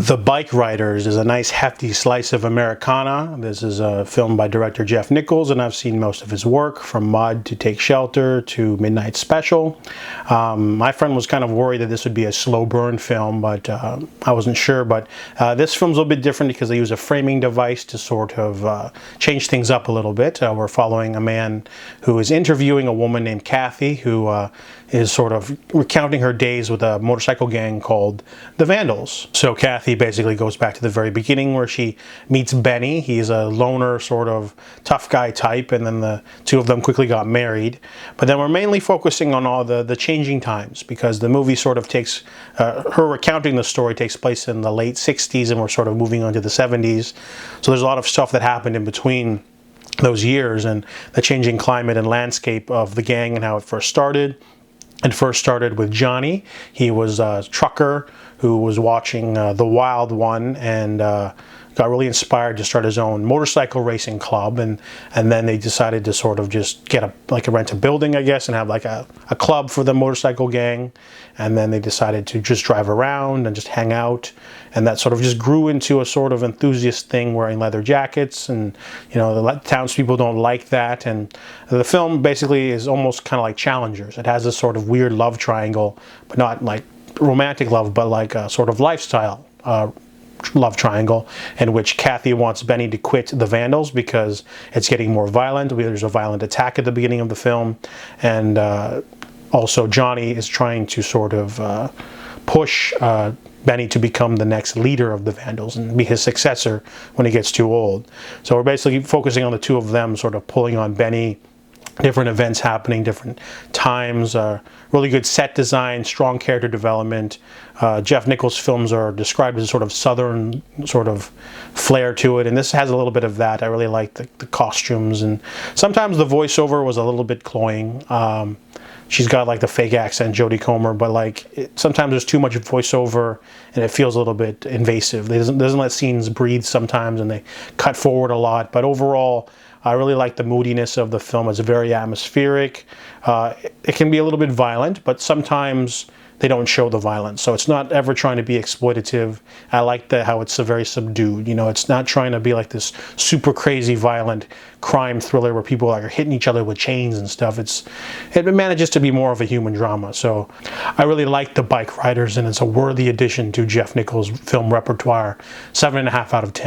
The Bikeriders is a nice hefty slice of Americana. This is a film by director Jeff Nichols, and I've seen most of his work, from Mud to Take Shelter to Midnight Special. My friend was kind of worried that this would be a slow burn film, but I wasn't sure. But this film's a little bit different because they use a framing device to sort of change things up a little bit. We're following a man who is interviewing a woman named Kathy, who is sort of recounting her days with a motorcycle gang called the Vandals. So Kathy basically goes back to the very beginning where she meets Benny. He's a loner, sort of tough guy type, and then the two of them quickly got married. But then we're mainly focusing on all the changing times, because the movie sort of takes, her recounting the story takes place in the late 60s, and we're sort of moving on to the 70s. So there's a lot of stuff that happened in between those years, and the changing climate and landscape of the gang and how it first started. It first started with Johnny. He was a trucker who was watching The Wild One and got really inspired to start his own motorcycle racing club, and then they decided to sort of just get rent a building, I guess, and have like a club for the motorcycle gang. And then they decided to just drive around and just hang out, and that sort of just grew into a sort of enthusiast thing, wearing leather jackets, and the townspeople don't like that. And the film basically is almost kind of like Challengers. It has this sort of weird love triangle, but not like romantic love, but like a sort of lifestyle love triangle, in which Kathy wants Benny to quit the Vandals because it's getting more violent. There's a violent attack at the beginning of the film, and also Johnny is trying to sort of push Benny to become the next leader of the Vandals and be his successor when he gets too old. So we're basically focusing on the two of them sort of pulling on Benny, different events happening, different times, really good set design, strong character development. Jeff Nichols' films are described as a sort of southern sort of flair to it, and this has a little bit of that. I really like the costumes, and sometimes the voiceover was a little bit cloying. She's got like the fake accent, Jodie Comer, but sometimes there's too much voiceover and it feels a little bit invasive. It doesn't let scenes breathe sometimes, and they cut forward a lot. But overall, I really like the moodiness of the film. It's very atmospheric. It can be a little bit violent, but sometimes they don't show the violence. So it's not ever trying to be exploitative. I like how it's very subdued. It's not trying to be like this super crazy violent crime thriller where people are hitting each other with chains and stuff. It manages to be more of a human drama. So I really like The Bikeriders, and it's a worthy addition to Jeff Nichols' film repertoire. 7.5 out of 10.